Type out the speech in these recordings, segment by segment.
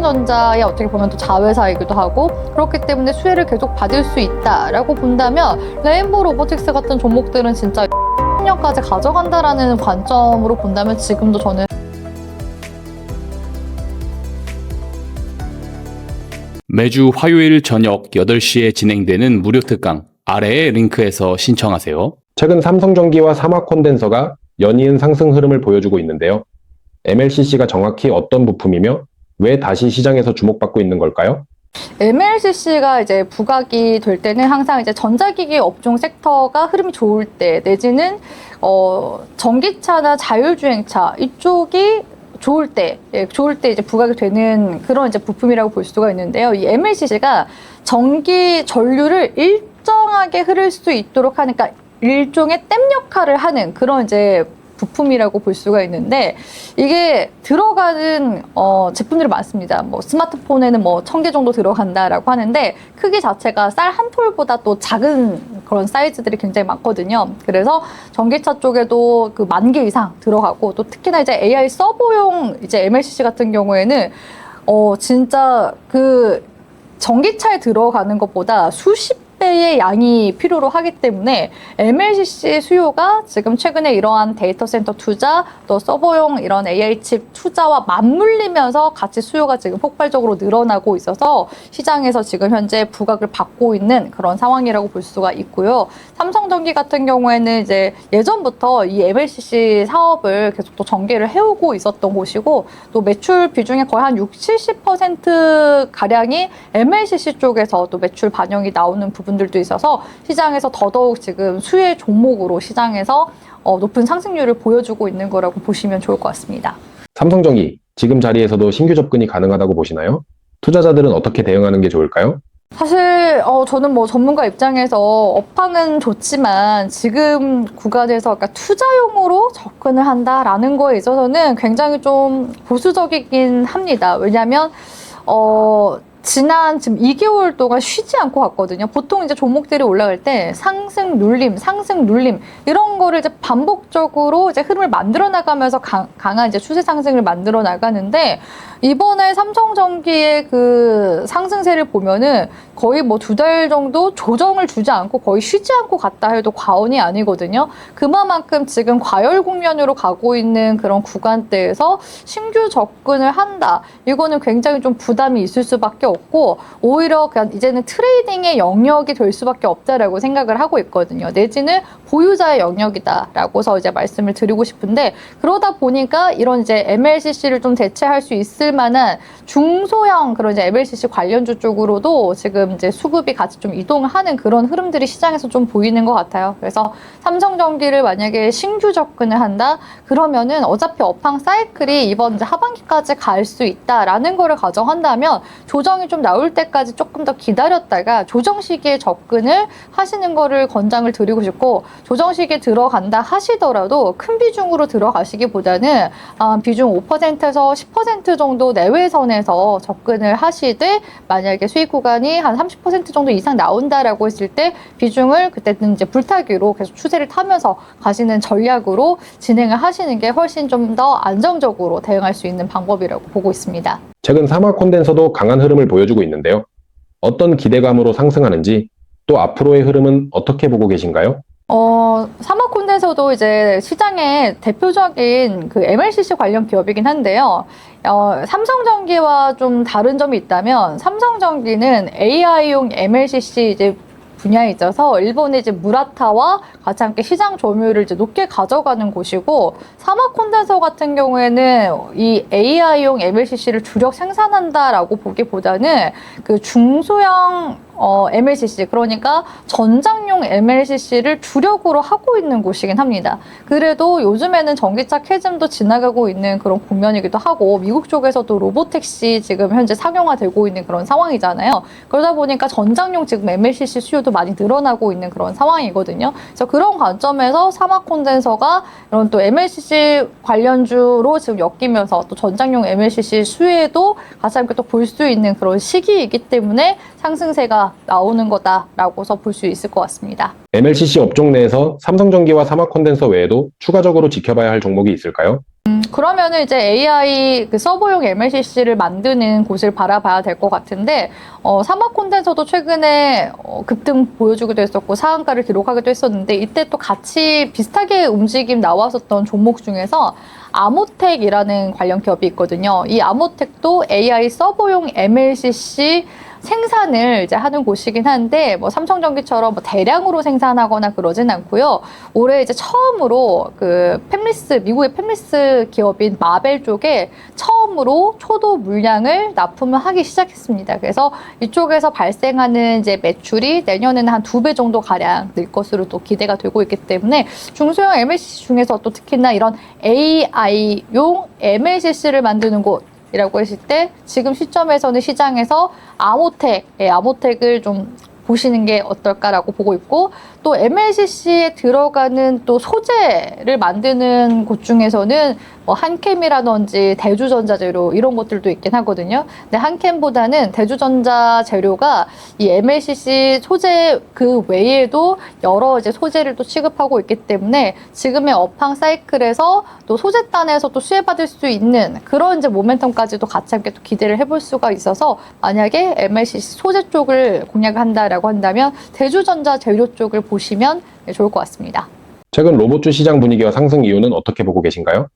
삼성전자의 어떻게 보면 또 자회사이기도 하고 그렇기 때문에 수혜를 계속 받을 수 있다라고 본다면 레인보우 로보틱스 같은 종목들은 진짜 10년까지 가져간다라는 관점으로 본다면 지금도 저는 매주 화요일 저녁 8시에 진행되는 무료 특강 아래의 링크에서 신청하세요. 최근 삼성전기와 삼화콘덴서가 연이은 상승 흐름을 보여주고 있는데요. MLCC가 정확히 어떤 부품이며 왜 다시 시장에서 주목받고 있는 걸까요? MLCC가 이제 부각이 될 때는 항상 이제 전자기기 업종 섹터가 흐름이 좋을 때 내지는 전기차나 자율주행차 이쪽이 좋을 때 이제 부각이 되는 그런 이제 부품이라고 볼 수가 있는데요. 이 MLCC가 전기 전류를 일정하게 흐를 수 있도록 하니까 일종의 댐 역할을 하는 그런 이제 부품이라고 볼 수가 있는데 이게 들어가는 제품들이 많습니다. 뭐 스마트폰에는 뭐 1000개 정도 들어간다라고 하는데 크기 자체가 쌀 한 톨보다 또 작은 그런 사이즈들이 굉장히 많거든요. 그래서 전기차 쪽에도 그 10,000개 이상 들어가고 또 특히나 이제 AI 서버용 이제 MLCC 같은 경우에는 진짜 그 전기차에 들어가는 것보다 수십 배의 양이 필요로 하기 때문에 MLCC 수요가 지금 최근에 이러한 데이터 센터 투자 또 서버용 이런 AI 칩 투자와 맞물리면서 같이 수요가 지금 폭발적으로 늘어나고 있어서 시장에서 지금 현재 부각을 받고 있는 그런 상황이라고 볼 수가 있고요. 삼성전기 같은 경우에는 이제 예전부터 이 MLCC 사업을 계속 또 전개를 해오고 있었던 곳이고 또 매출 비중의 거의 한 60~70% 가량이 MLCC 쪽에서 또 매출 반영이 나오는 부분들도 있어서 시장에서 더더욱 지금 수혜 종목으로 시장에서 높은 상승률을 보여주고 있는 거라고 보시면 좋을 것 같습니다. 삼성전기, 지금 자리에서도 신규 접근이 가능하다고 보시나요? 투자자들은 어떻게 대응하는 게 좋을까요? 사실 저는 뭐 전문가 입장에서 업황은 좋지만 지금 구간에서 그러니까 투자용으로 접근을 한다라는 거에 있어서는 굉장히 좀 보수적이긴 합니다. 왜냐하면 지난 지금 2개월 동안 쉬지 않고 갔거든요. 보통 이제 종목들이 올라갈 때 상승 눌림 이런 거를 이제 반복적으로 이제 흐름을 만들어 나가면서 강한 이제 추세 상승을 만들어 나가는데 이번에 삼성전기의 그 상승세를 보면은 거의 뭐 2달 정도 조정을 주지 않고 거의 쉬지 않고 갔다 해도 과언이 아니거든요. 그만큼 지금 과열 국면으로 가고 있는 그런 구간대에서 신규 접근을 한다. 이거는 굉장히 좀 부담이 있을 수밖에 없고 오히려 그냥 이제는 트레이딩의 영역이 될 수밖에 없다라고 생각을 하고 있거든요. 내지는 보유자의 영역이다라고서 이제 말씀을 드리고 싶은데 그러다 보니까 이런 이제 MLCC를 좀 대체할 수 있을 만한 중소형 그런 이제 MLCC 관련주 쪽으로도 지금 이제 수급이 같이 좀 이동하는 그런 흐름들이 시장에서 좀 보이는 것 같아요. 그래서 삼성전기를 만약에 신규 접근을 한다 그러면은 어차피 업황 사이클이 이번 이제 하반기까지 갈 수 있다라는 거를 가정한다면 조정이 좀 나올 때까지 조금 더 기다렸다가 조정 시기에 접근을 하시는 거를 권장을 드리고 싶고 조정 시기에 들어간다 하시더라도 큰 비중으로 들어가시기보다는 비중 5%에서 10% 정도 내외선에서 접근을 하시되 만약에 수익 구간이 한 30% 정도 이상 나온다라고 했을 때 비중을 그때는 이제 불타기로 계속 추세를 타면서 가시는 전략으로 진행을 하시는 게 훨씬 좀 더 안정적으로 대응할 수 있는 방법이라고 보고 있습니다. 최근 삼화콘덴서도 강한 흐름을 보여주고 있는데요. 어떤 기대감으로 상승하는지 또 앞으로의 흐름은 어떻게 보고 계신가요? 삼화콘덴서도 이제 시장의 대표적인 그 MLCC 관련 기업이긴 한데요. 삼성전기와 좀 다른 점이 있다면 삼성전기는 AI용 MLCC 이제 분야에 있어서 일본의 이제 무라타와 같이 함께 시장 점유율을 이제 높게 가져가는 곳이고 삼화콘덴서 같은 경우에는 이 AI용 MLCC를 주력 생산한다라고 보기보다는 그 중소형 MLCC 그러니까 전장용 MLCC를 주력으로 하고 있는 곳이긴 합니다. 그래도 요즘에는 전기차 캐즘도 지나가고 있는 그런 국면이기도 하고 미국 쪽에서도 로보택시 지금 현재 상용화되고 있는 그런 상황이잖아요. 그러다 보니까 전장용 지금 MLCC 수요도 많이 늘어나고 있는 그런 상황이거든요. 그래서 그런 관점에서 삼화콘덴서가 이런 또 MLCC 관련주로 지금 엮이면서 또 전장용 MLCC 수혜도 같이 함께 또 볼 수 있는 그런 시기이기 때문에 상승세가 나오는 거다라고서 볼 수 있을 것 같습니다. MLCC 업종 내에서 삼성전기와 삼화콘덴서 외에도 추가적으로 지켜봐야 할 종목이 있을까요? 그러면은 이제 AI 그 서버용 MLCC를 만드는 곳을 바라봐야 될 것 같은데, 사막 콘덴서도 최근에 급등 보여주기도 했었고, 상한가를 기록하기도 했었는데, 이때 또 같이 비슷하게 움직임 나왔었던 종목 중에서 아모텍이라는 관련 기업이 있거든요. 이 아모텍도 AI 서버용 MLCC 생산을 이제 하는 곳이긴 한데, 뭐 삼성전기처럼 뭐 대량으로 생산하거나 그러진 않고요. 올해 이제 처음으로 그 미국의 팹리스 기업인 마벨 쪽에 처음으로 초도 물량을 납품을 하기 시작했습니다. 그래서 이쪽에서 발생하는 이제 매출이 내년에는 한 2배 정도 가량 늘 것으로 또 기대가 되고 있기 때문에 중소형 MLCC 중에서 또 특히나 이런 AI용 MLCC를 만드는 곳 이라고 했을 때 지금 시점에서는 시장에서 아모텍을 좀 보시는 게 어떨까라고 보고 있고, 또 MLCC에 들어가는 또 소재를 만드는 곳 중에서는 뭐 한캠이라든지 대주전자재료 이런 것들도 있긴 하거든요. 근데 한캠보다는 대주전자 재료가 이 MLCC 소재 그 외에도 여러 이제 소재를 또 취급하고 있기 때문에 지금의 업황 사이클에서 또 소재단에서 또 수혜받을 수 있는 그런 이제 모멘텀까지도 같이 함께 또 기대를 해볼 수가 있어서, 만약에 MLCC 소재 쪽을 공략한다라고 한다면 대주전자 재료 쪽을 보시면 좋을 것 같습니다. 최근 로봇주 시장 분위기와 상승 이유는 어떻게 보고 계신가요?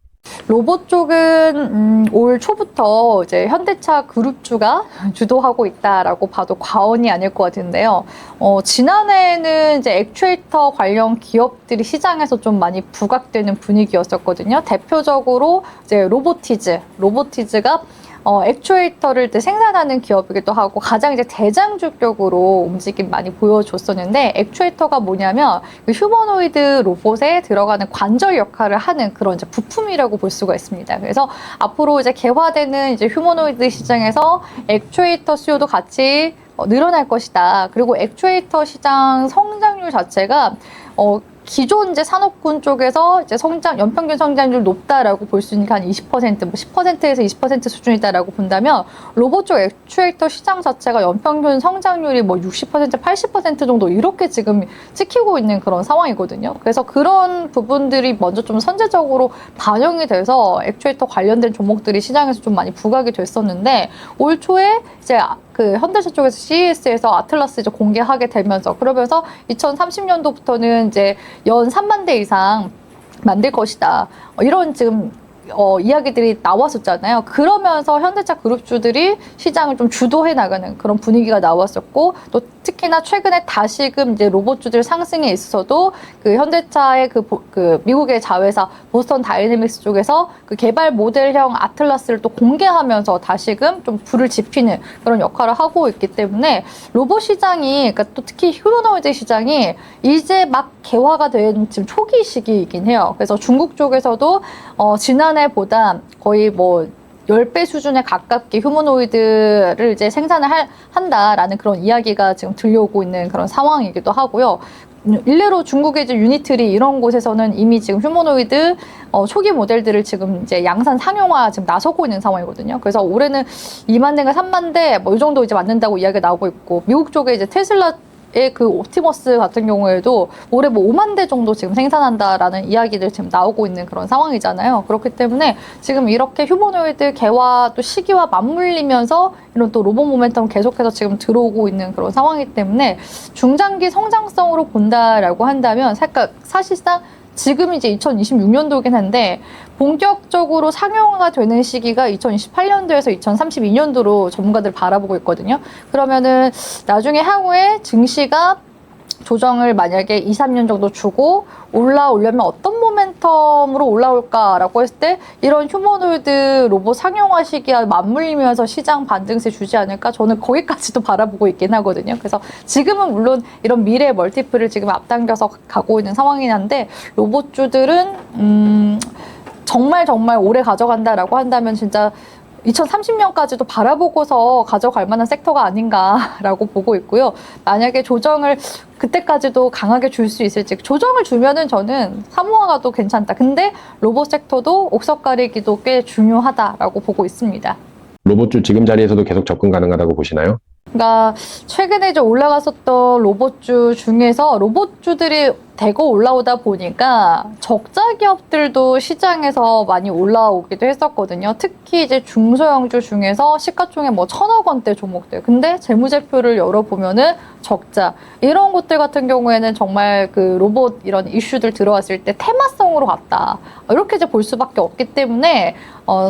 로봇 쪽은 올 초부터 이제 현대차 그룹주가 주도하고 있다라고 봐도 과언이 아닐 것 같은데요. 지난해에는 이제 액추에이터 관련 기업들이 시장에서 좀 많이 부각되는 분위기였었거든요. 대표적으로 이제 로보티즈가 액추에이터를 생산하는 기업이기도 하고 가장 이제 대장주격으로 움직임 많이 보여줬었는데, 액추에이터가 뭐냐면 그 휴머노이드 로봇에 들어가는 관절 역할을 하는 그런 이제 부품이라고 볼 수가 있습니다. 그래서 앞으로 이제 개화되는 이제 휴머노이드 시장에서 액추에이터 수요도 같이 늘어날 것이다. 그리고 액추에이터 시장 성장률 자체가 기존 이제 산업군 쪽에서 이제 연평균 성장률 높다라고 볼 수 있는 게 한 20%, 뭐 10%에서 20% 수준이다라고 본다면, 로봇 쪽 액추에이터 시장 자체가 연평균 성장률이 뭐 60%, 80% 정도 이렇게 지금 찍히고 있는 그런 상황이거든요. 그래서 그런 부분들이 먼저 좀 선제적으로 반영이 돼서 액추에이터 관련된 종목들이 시장에서 좀 많이 부각이 됐었는데, 올 초에 이제 그 현대차 쪽에서 CES에서 아틀라스 이제 공개하게 되면서, 그러면서 2030년도부터는 이제 연 3만 대 이상 만들 것이다. 이런 지금 이야기들이 나왔었잖아요. 그러면서 현대차 그룹주들이 시장을 좀 주도해 나가는 그런 분위기가 나왔었고, 또 특히나 최근에 다시금 이제 로봇주들 상승에 있어서도 그 현대차의 그 미국의 자회사 보스턴 다이내믹스 쪽에서 그 개발 모델형 아틀라스를 또 공개하면서 다시금 좀 불을 지피는 그런 역할을 하고 있기 때문에, 로봇 시장이, 그러니까 또 특히 휴머노이드 시장이 이제 막 개화가 된 지금 초기 시기이긴 해요. 그래서 중국 쪽에서도 지난해보다 거의 뭐 10배 수준에 가깝게 휴머노이드를 이제 생산을 한다라는 그런 이야기가 지금 들려오고 있는 그런 상황이기도 하고요. 일례로 중국의 이제 유니트리 이런 곳에서는 이미 지금 휴머노이드 초기 모델들을 지금 이제 양산 상용화 지금 나서고 있는 상황이거든요. 그래서 올해는 2만 대가 3만 대 뭐 이 정도 이제 맞는다고 이야기가 나오고 있고, 미국 쪽에 이제 테슬라 그 옵티머스 같은 경우에도 올해 뭐 5만 대 정도 지금 생산한다라는 이야기들 지금 나오고 있는 그런 상황이잖아요. 그렇기 때문에 지금 이렇게 휴머노이드 개화 또 시기와 맞물리면서 이런 또 로봇 모멘텀 계속해서 지금 들어오고 있는 그런 상황이기 때문에, 중장기 성장성으로 본다라고 한다면 사실상 지금 이제 2026년도긴 한데 본격적으로 상용화가 되는 시기가 2028년도에서 2032년도로 전문가들 바라보고 있거든요. 그러면은 나중에 향후에 증시가 조정을 만약에 2, 3년 정도 주고 올라오려면 어떤 모멘텀으로 올라올까라고 했을 때 이런 휴머노이드 로봇 상용화 시기와 맞물리면서 시장 반등세 주지 않을까, 저는 거기까지도 바라보고 있긴 하거든요. 그래서 지금은 물론 이런 미래 멀티플을 지금 앞당겨서 가고 있는 상황이긴 한데, 로봇주들은 정말 오래 가져간다라고 한다면 진짜 2030년까지도 바라보고서 가져갈 만한 섹터가 아닌가라고 보고 있고요. 만약에 조정을 그때까지도 강하게 줄 수 있을지, 조정을 주면은 저는 사모아가도 괜찮다. 근데 로봇 섹터도 옥석 가리기도 꽤 중요하다라고 보고 있습니다. 로봇주 지금 자리에서도 계속 접근 가능하다고 보시나요? 그러니까 최근에 이제 올라갔었던 로봇주 중에서 로봇주들이 대거 올라오다 보니까 적자 기업들도 시장에서 많이 올라오기도 했었거든요. 특히 이제 중소형주 중에서 시가총액 뭐 1,000억 원대 종목들. 근데 재무제표를 열어보면은 적자. 이런 것들 같은 경우에는 정말 그 로봇 이런 이슈들 들어왔을 때 테마성으로 갔다. 이렇게 이제 볼 수밖에 없기 때문에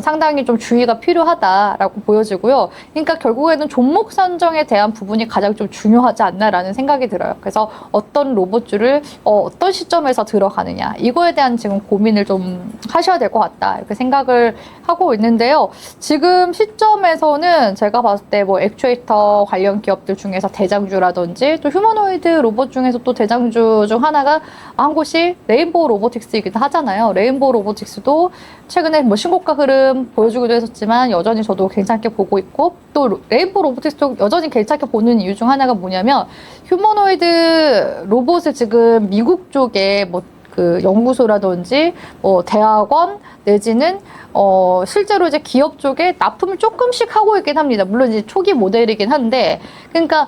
상당히 좀 주의가 필요하다라고 보여지고요. 그러니까 결국에는 종목 선정에 대한 부분이 가장 좀 중요하지 않나라는 생각이 들어요. 그래서 어떤 로봇주를 어떤 시점에서 들어가느냐 이거에 대한 지금 고민을 좀 하셔야 될 것 같다 이렇게 생각을 하고 있는데요. 지금 시점에서는 제가 봤을 때 뭐 액추에이터 관련 기업들 중에서 대장주라든지 또 휴머노이드 로봇 중에서 또 대장주 중 하나가 한 곳이 레인보우 로보틱스이기도 하잖아요. 레인보우 로보틱스도 최근에 뭐 신고가 흐름 보여주기도 했었지만 여전히 저도 괜찮게 보고 있고 또 레인보우 로보틱스도 여전히 괜찮게 보는 이유 중 하나가 뭐냐면 휴머노이드 로봇을 지금 미국 쪽에 뭐 그 연구소라든지 뭐 대학원 내지는 실제로 이제 기업 쪽에 납품을 조금씩 하고 있긴 합니다. 물론 이제 초기 모델이긴 한데 그러니까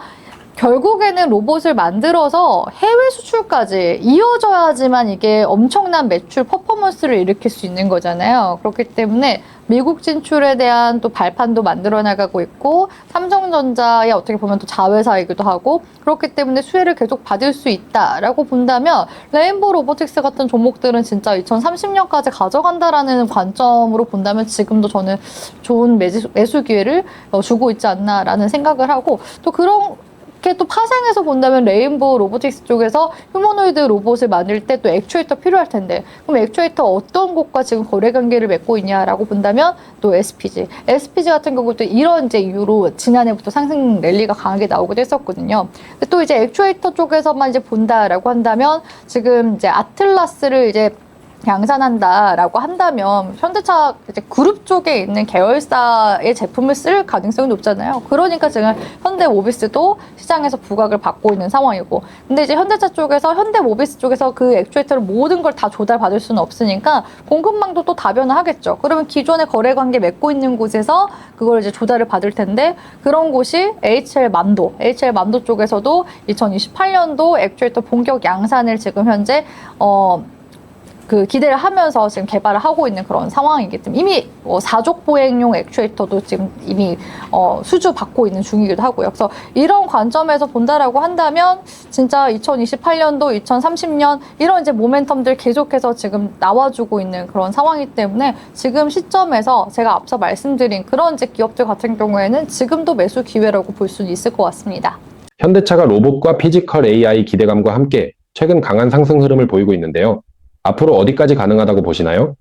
결국에는 로봇을 만들어서 해외 수출까지 이어져야지만 이게 엄청난 매출 퍼포먼스를 일으킬 수 있는 거잖아요. 그렇기 때문에 미국 진출에 대한 또 발판도 만들어 나가고 있고 삼성전자의 어떻게 보면 또 자회사이기도 하고 그렇기 때문에 수혜를 계속 받을 수 있다라고 본다면 레인보우 로보틱스 같은 종목들은 진짜 2030년까지 가져간다라는 관점으로 본다면 지금도 저는 좋은 매수 기회를 주고 있지 않나라는 생각을 하고 또 그런 이렇게 또 파생해서 본다면 레인보우 로보틱스 쪽에서 휴머노이드 로봇을 만들 때 또 액추에이터 필요할 텐데 그럼 액추에이터 어떤 곳과 지금 거래 관계를 맺고 있냐라고 본다면 또 SPG 같은 경우도 이런 이제 이유로 지난해부터 상승 랠리가 강하게 나오기도 했었거든요. 또 이제 액추에이터 쪽에서만 이제 본다라고 한다면 지금 이제 아틀라스를 이제 양산한다라고 한다면 현대차 이제 그룹 쪽에 있는 계열사의 제품을 쓸 가능성이 높잖아요. 그러니까 지금 현대모비스도 시장에서 부각을 받고 있는 상황이고 근데 이제 현대차 쪽에서 현대모비스 쪽에서 그 액추에이터를 모든 걸 다 조달받을 수는 없으니까 공급망도 또 다변화하겠죠. 그러면 기존의 거래 관계 맺고 있는 곳에서 그걸 이제 조달을 받을 텐데 그런 곳이 HL맘도 쪽에서도 2028년도 액추에이터 본격 양산을 지금 현재 그 기대를 하면서 지금 개발을 하고 있는 그런 상황이기 때문에 이미 사족 보행용 액추에이터도 지금 이미 수주 받고 있는 중이기도 하고요. 그래서 이런 관점에서 본다라고 한다면 진짜 2028년도, 2030년 이런 이제 모멘텀들 계속해서 지금 나와주고 있는 그런 상황이기 때문에 지금 시점에서 제가 앞서 말씀드린 그런 이제 기업들 같은 경우에는 지금도 매수 기회라고 볼 수는 있을 것 같습니다. 현대차가 로봇과 피지컬 AI 기대감과 함께 최근 강한 상승 흐름을 보이고 있는데요. 앞으로 어디까지 가능하다고 보시나요?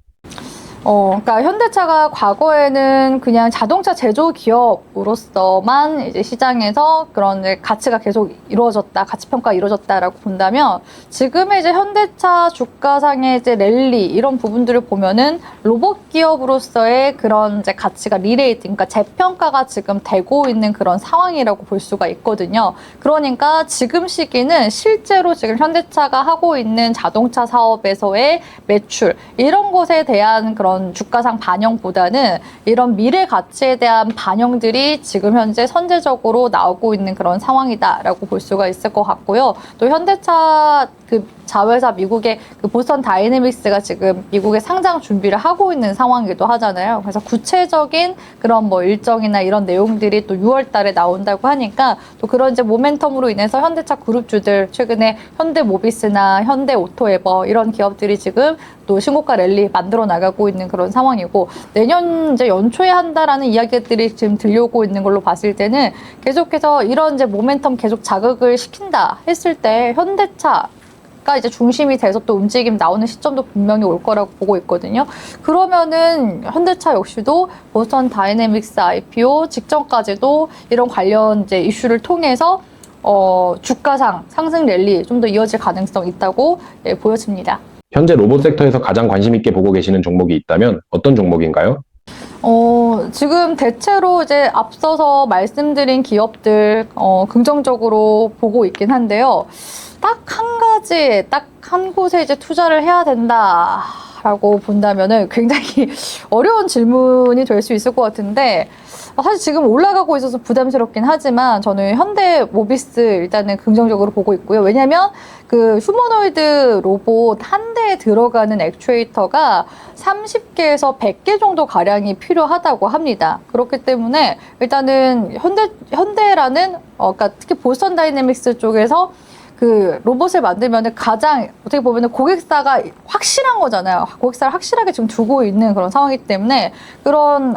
그러니까 현대차가 과거에는 그냥 자동차 제조 기업으로서만 이제 시장에서 그런 이제 가치가 계속 이루어졌다, 가치 평가가 이루어졌다라고 본다면 지금의 이제 현대차 주가상의 이제 랠리 이런 부분들을 보면은 로봇 기업으로서의 그런 이제 가치가 리레이트, 그러니까 재평가가 지금 되고 있는 그런 상황이라고 볼 수가 있거든요. 그러니까 지금 시기는 실제로 지금 현대차가 하고 있는 자동차 사업에서의 매출 이런 것에 대한 그런 주가상 반영보다는 이런 미래 가치에 대한 반영들이 지금 현재 선제적으로 나오고 있는 그런 상황이다라고 볼 수가 있을 것 같고요. 또 현대차 그 자회사 미국의 그 보스턴 다이내믹스가 지금 미국에 상장 준비를 하고 있는 상황이기도 하잖아요. 그래서 구체적인 그런 뭐 일정이나 이런 내용들이 또 6월 달에 나온다고 하니까 또 그런 이제 모멘텀으로 인해서 현대차 그룹주들 최근에 현대모비스나 현대오토에버 이런 기업들이 지금 또 신고가 랠리 만들어 나가고 있는 그런 상황이고 내년 이제 연초에 한다라는 이야기들이 지금 들려오고 있는 걸로 봤을 때는 계속해서 이런 이제 모멘텀 계속 자극을 시킨다 했을 때 현대차 가 이제 중심이 돼서 또 움직임 나오는 시점도 분명히 올 거라고 보고 있거든요. 그러면은 현대차 역시도 보스턴 다이내믹스 IPO 직전까지도 이런 관련 이제 이슈를 통해서 주가상 상승 랠리 좀 더 이어질 가능성이 있다고 보여집니다. 현재 로봇 섹터에서 가장 관심 있게 보고 계시는 종목이 있다면 어떤 종목인가요? 지금 대체로 이제 앞서서 말씀드린 기업들 긍정적으로 보고 있긴 한데요. 딱 한 가지, 딱 한 곳에 이제 투자를 해야 된다라고 본다면은 굉장히 어려운 질문이 될 수 있을 것 같은데, 사실 지금 올라가고 있어서 부담스럽긴 하지만 저는 현대 모비스 일단은 긍정적으로 보고 있고요. 왜냐하면 그 휴머노이드 로봇 한 대에 들어가는 액추에이터가 30개에서 100개 정도 가량이 필요하다고 합니다. 그렇기 때문에 일단은 현대라는 그러니까 특히 보스턴 다이내믹스 쪽에서 그 로봇을 만들면은 가장 어떻게 보면은 고객사가 확실한 거잖아요. 고객사를 확실하게 지금 두고 있는 그런 상황이기 때문에 그런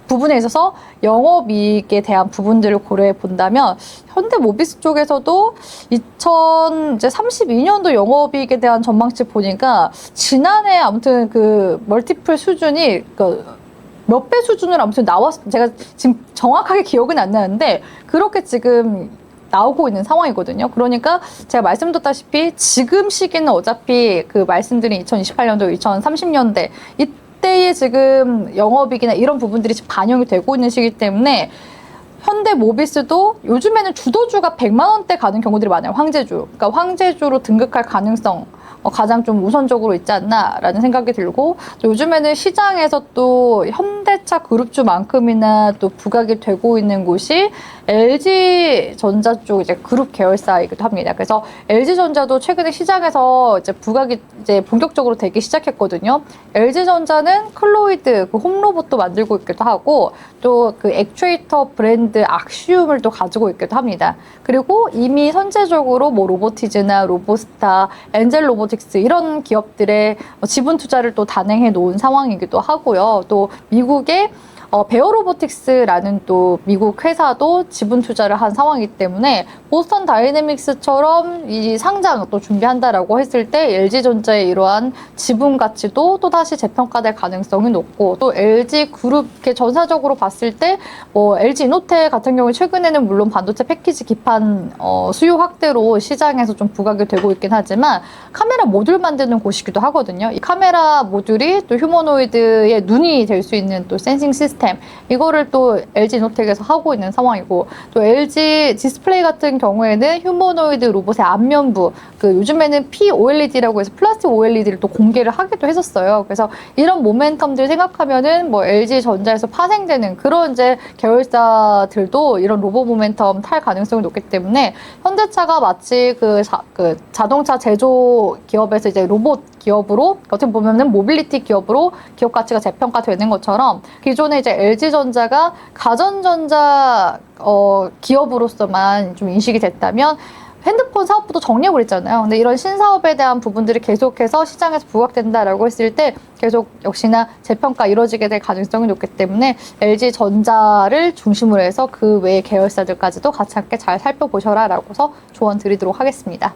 부분에 있어서 영업이익에 대한 부분들을 고려해 본다면 현대 모비스 쪽에서도 2032년도 영업이익에 대한 전망치 보니까 지난해 아무튼 그 멀티플 수준이 몇 배 수준으로 아무튼 제가 지금 정확하게 기억은 안 나는데 그렇게 지금 나오고 있는 상황이거든요. 그러니까 제가 말씀드렸다시피 지금 시기는 어차피 그 말씀드린 2028년도, 2030년대 이때의 지금 영업이익이나 이런 부분들이 지금 반영이 되고 있는 시기 때문에 현대 모비스도 요즘에는 주도주가 100만 원대 가는 경우들이 많아요. 황제주. 그러니까 황제주로 등극할 가능성 가장 좀 우선적으로 있지 않나라는 생각이 들고 또 요즘에는 시장에서 또 현대차 그룹주만큼이나 또 부각이 되고 있는 곳이 LG전자 쪽 이제 그룹 계열사이기도 합니다. 그래서 LG전자도 최근에 시장에서 이제 부각이 이제 본격적으로 되기 시작했거든요. LG전자는 클로이드 그 홈로봇도 만들고 있기도 하고 또 그 액추에이터 브랜드 악시움을 또 가지고 있기도 합니다. 그리고 이미 선제적으로 뭐 로보티즈나 로보스타, 엔젤 로보틱스 이런 기업들의 지분 투자를 또 단행해 놓은 상황이기도 하고요. 또 미국의 베어로보틱스라는 또 미국 회사도 지분 투자를 한 상황이기 때문에 보스턴 다이내믹스처럼 이 상장 또 준비한다라고 했을 때 LG전자의 이러한 지분 가치도 또다시 재평가될 가능성이 높고 또 LG 그룹 이렇게 전사적으로 봤을 때 뭐 LG 이노텍 같은 경우 최근에는 물론 반도체 패키지 기판 수요 확대로 시장에서 좀 부각이 되고 있긴 하지만 카메라 모듈 만드는 곳이기도 하거든요. 이 카메라 모듈이 또 휴머노이드의 눈이 될 수 있는 또 센싱 시스템 이거를 또 LG 이노텍에서 하고 있는 상황이고 또 LG 디스플레이 같은 경우에는 휴머노이드 로봇의 앞면부 그 요즘에는 POLED라고 해서 플라스틱 OLED를 또 공개를 하기도 했었어요. 그래서 이런 모멘텀들 생각하면은 뭐 LG 전자에서 파생되는 그런 이제 계열사들도 이런 로봇 모멘텀 탈 가능성이 높기 때문에 현대차가 마치 그 자동차 제조 기업에서 이제 로봇 기업으로 어떻게 보면은 모빌리티 기업으로 기업 가치가 재평가되는 것처럼 기존에 이제 LG전자가 가전전자 기업으로서만 좀 인식이 됐다면 핸드폰 사업부도 정리하고 있잖아요. 근데 이런 신사업에 대한 부분들이 계속해서 시장에서 부각된다라고 했을 때 계속 역시나 재평가 이루어지게 될 가능성이 높기 때문에 LG전자를 중심으로 해서 그 외의 계열사들까지도 같이 함께 잘 살펴보셔라 라고서 조언 드리도록 하겠습니다.